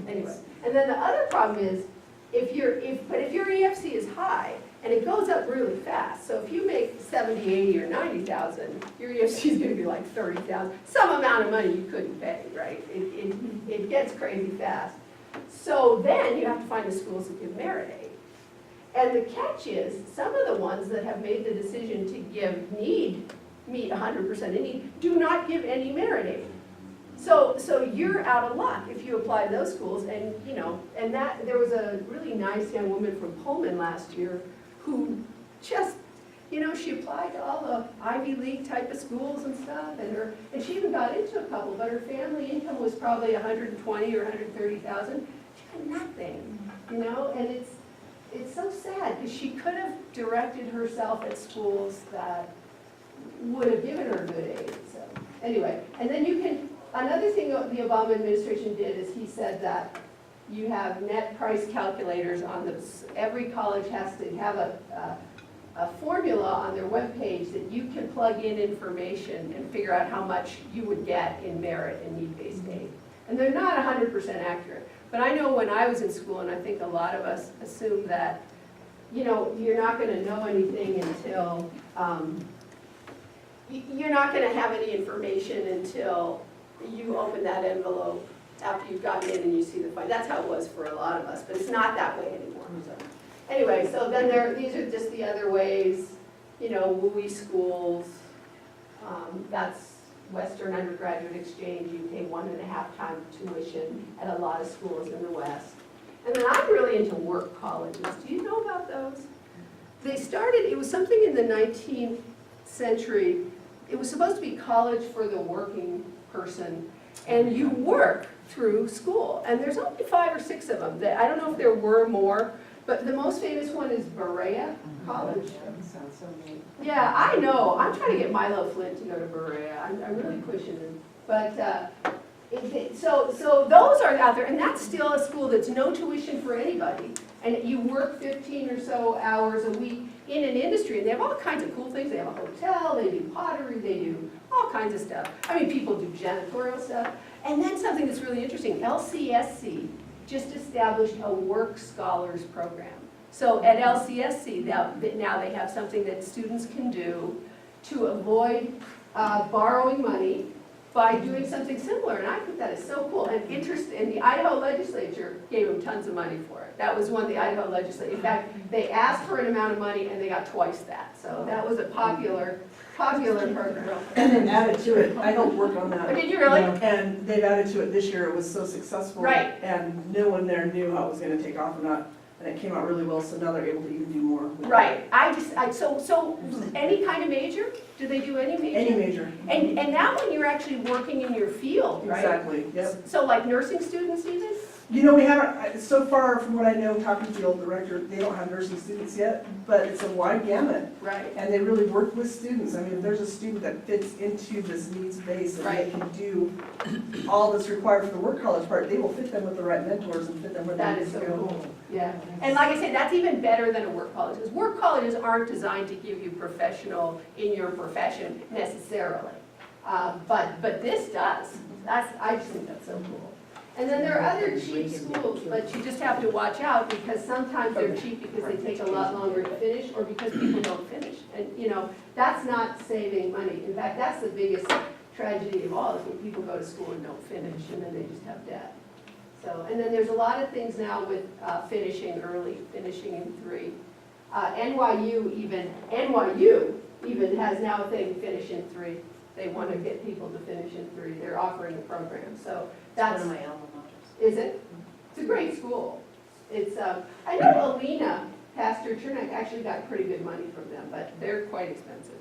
Anyway, and then the other problem is, if your EFC is high, and it goes up really fast, so if you make 70, 80, or 90,000, your EFC is gonna be like 30,000, some amount of money you couldn't pay, right? It gets crazy fast. So then you have to find the schools that give merit aid. And the catch is, some of the ones that have made the decision to meet 100% in need, do not give any merit aid. So you're out of luck if you apply to those schools, and and that there was a really nice young woman from Pullman last year who just, she applied to all the Ivy League type of schools and stuff, and she even got into a couple, but her family income was probably 120 or 130,000. She had nothing, and it's so sad because she could have directed herself at schools that would have given her good aid. So anyway, and then another thing the Obama administration did is he said that you have net price calculators on every college has to have a formula on their webpage that you can plug in information and figure out how much you would get in merit and need-based aid. And they're not 100% accurate. But I know when I was in school, and I think a lot of us assume that, you're not going to know anything until, you're not going to have any information until you open that envelope after you've gotten in and you see the fine. That's how it was for a lot of us, but it's not that way anymore. So anyway, so then these are just the other ways, WUI schools, that's Western Undergraduate Exchange. You pay 1.5 times tuition at a lot of schools in the West. And then I'm really into work colleges. Do you know about those? They started, it was something in the 19th century. It was supposed to be college for the working person, and you work through school. And there's only 5 or 6 of them. I don't know if there were more, but the most famous one is Berea College. That sounds so neat. Yeah, I know. I'm trying to get Milo Flint to go to Berea. I'm really pushing him. But so those are out there, and that's still a school that's no tuition for anybody. And you work 15 or so hours a week in an industry, and they have all kinds of cool things. They have a hotel, they do pottery, they do all kinds of stuff. I mean, people do janitorial stuff. And then something that's really interesting, LCSC just established a work scholars program. So at LCSC, now they have something that students can do to avoid borrowing money by doing something similar, and I think that is so cool. And the Idaho legislature gave them tons of money for it. That was one of the Idaho legislature. In fact, they asked for an amount of money and they got twice that. So that was a popular program. And then added to it, I helped work on that. Oh, did you really? And they've added to it this year. It was so successful. Right. And no one there knew how it was going to take off or not. And it came out really well, so now they're able to even do more. with it. Right. So any kind of major? Do they do any major? Any major. And now when you're actually working in your field, right? Exactly, yep. So like nursing students even? We haven't, so far from what I know, talking to the old director, they don't have nursing students yet, but it's a wide gamut. Right. And they really work with students. I mean, if there's a student that fits into this needs base and they can do all that's required for the work college part, they will fit them with the right mentors and fit them where they That need is to so go. cool. Yeah. And like I said, that's even better than a work college. Because work colleges aren't designed to give you professional in your profession necessarily. But this does. I just think that's so cool. And then there are other cheap schools, but you just have to watch out because sometimes they're cheap because they take a lot longer to finish or because people don't finish. And that's not saving money. In fact, that's the biggest tragedy of all is when people go to school and don't finish and then they just have debt. So, and then there's a lot of things now with finishing early, finishing in 3. NYU even has now a thing, finish in 3. They want to get people to finish in 3. They're offering a program. So that's one of my alma maters. Is it? It's a great school. It's I know Alina, Pastor Chernak, actually got pretty good money from them, but they're quite expensive.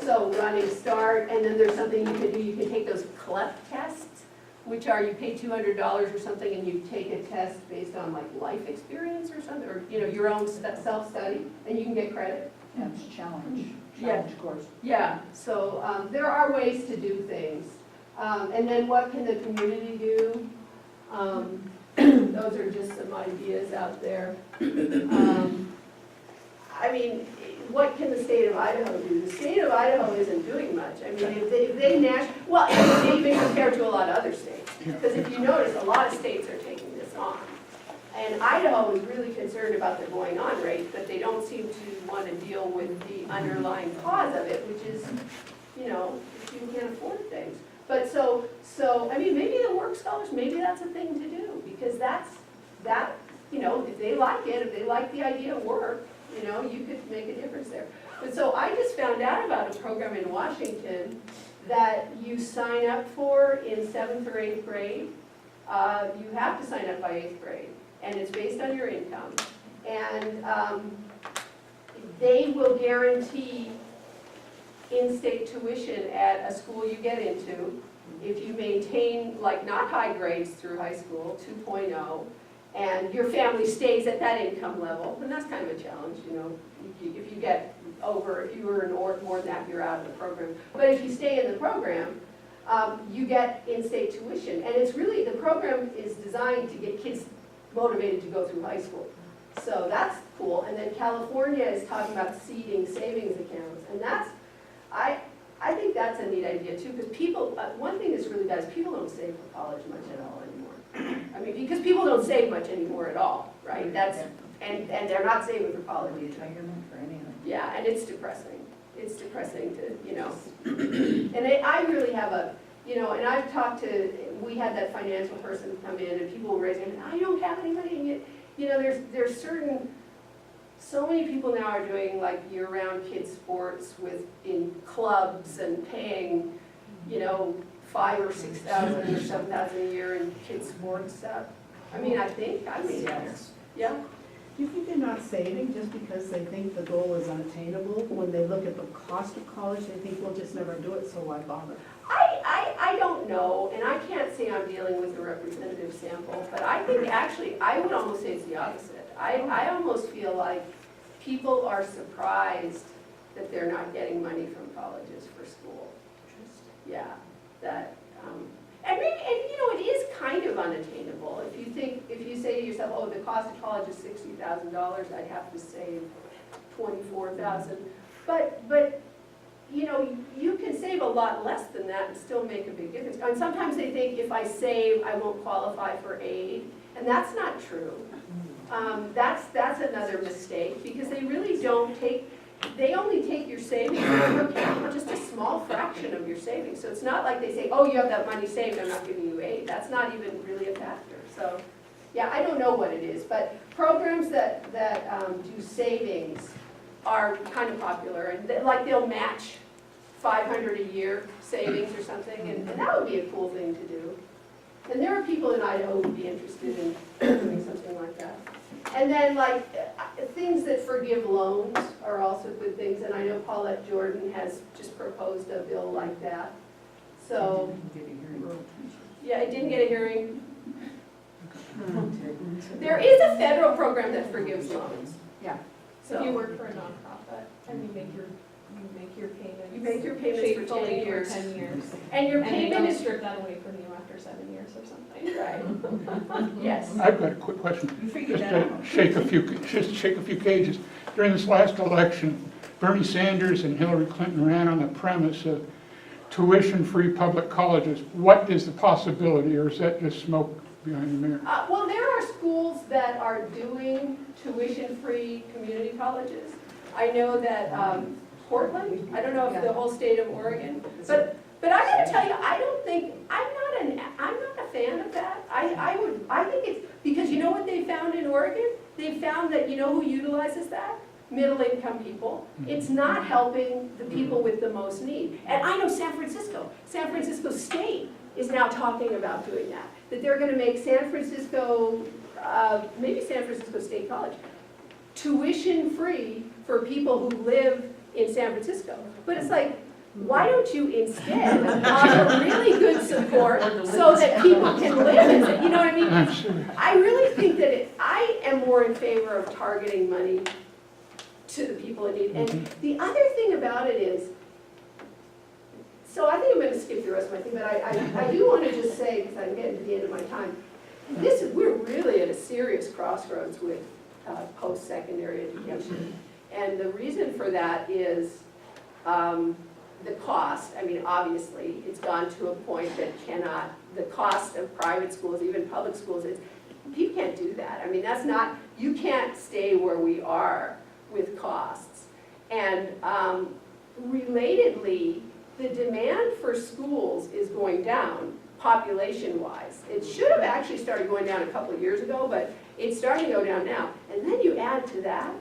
So Running Start, and then there's something you can do. You can take those CLEP tests, which are you pay $200 or something, and you take a test based on like life experience or something, or your own self-study, and you can get credit. Yeah, it's challenge course. Yeah. So there are ways to do things. And then what can the community do? Those are just some ideas out there. I mean, what can the state of Idaho do? The state of Idaho isn't doing much. I mean, if they well, even compared to a lot of other states. Because if you notice, a lot of states are taking this on. And Idaho is really concerned about the going on rate, but they don't seem to want to deal with the underlying cause of it, which is, you know, people can't afford things. But so, I mean, maybe the work scholars, maybe that's a thing to do, because that, you know, if they like it, if they like the idea of work, you know, you could make a difference there. But so I just found out about a program in Washington that you sign up for in 7th or 8th grade. You have to sign up by 8th grade, and it's based on your income. And they will guarantee in-state tuition at a school you get into if you maintain, like, not high grades through high school, 2.0, and your family stays at that income level, and that's kind of a challenge, you know. If you get over, if you earn more than that, you're out of the program. But if you stay in the program, you get in-state tuition. And it's really, the program is designed to get kids motivated to go through high school. So that's cool. And then California is talking about seeding savings accounts. And that's, I think that's a neat idea too, because people, one thing that's really bad is people don't save for college much at all anymore. I mean, because people don't save much anymore at all, right? That's, and they're not saving for college either. Retirement for anything. Yeah, and it's depressing. It's depressing to, you know. And I really have a, you know, and I've talked to, we had that financial person come in and people were raising, I don't have any money, and yet, you know, there's certain, so many people now are doing like year-round kids sports in clubs and paying, you know, $5,000 or $6,000 or $7,000 a year in kids sports stuff. I mean, I mean, yeah. Do you think they're not saving just because they think the goal is unattainable? When they look at the cost of college, they think we'll just never do it, so why bother? I don't know, and I can't say I'm dealing with a representative sample, but I think actually, I would almost say it's the opposite. I almost feel like people are surprised that they're not getting money from colleges for school. Yeah, that, and maybe, and you know, it is kind of unattainable. If you say to yourself, oh, the cost of college is $60,000, I'd have to save $24,000. But you know, you can save a lot less than that and still make a big difference. And sometimes they think if I save, I won't qualify for aid, and that's not true. That's another mistake, because they really don't take, they only take your savings into account, just a small fraction of your savings. So it's not like they say, oh, you have that money saved, I'm not giving you aid. That's not even really a factor. So, yeah, I don't know what it is, but programs that do savings are kind of popular, and like they'll match $500 a year savings or something, and that would be a cool thing to do. And there are people in Idaho who would be interested in doing something like that. And then like things that forgive loans are also good things, and I know Paulette Jordan has just proposed a bill like that. So, yeah, it didn't get a hearing. There is a federal program that forgives loans. Yeah. So If you work for a nonprofit and you make your payments. you make your payments for 10 faithfully years. for 10 years. And your And they payment don't is, strip that away from you after 7 years or something. right, yes. I've got a quick question. You figured Just that to out. shake a few cages. During this last election, Bernie Sanders and Hillary Clinton ran on the premise of tuition-free public colleges. What is the possibility, or is that just smoke behind the mirror? Well, there are schools that are doing tuition-free community colleges. I know that Portland, I don't know if the whole state of Oregon, but I gotta tell you, I don't think, I'm not a fan of that. I think it's, because you know what they found in Oregon? They found that, you know who utilizes that? Middle-income people. It's not helping the people with the most need. And I know San Francisco State is now talking about doing that. That they're gonna make San Francisco, maybe San Francisco State College, tuition-free for people who live in San Francisco. But it's like, why don't you instead offer really good support so that people can live in it, you know what I mean? I'm serious. I really think that I am more in favor of targeting money to the people in need. And the other thing about it is, so I think I'm going to skip the rest of my thing, but I do want to just say, because I'm getting to the end of my time, we're really at a serious crossroads with post-secondary education. And the reason for that is the cost. I mean, obviously, it's gone to a point that cannot, the cost of private schools, even public schools, you can't do that. I mean, that's not, you can't stay where we are with costs. And relatedly, the demand for schools is going down population-wise. It should have actually started going down a couple of years ago, but it's starting to go down now. And then you add to that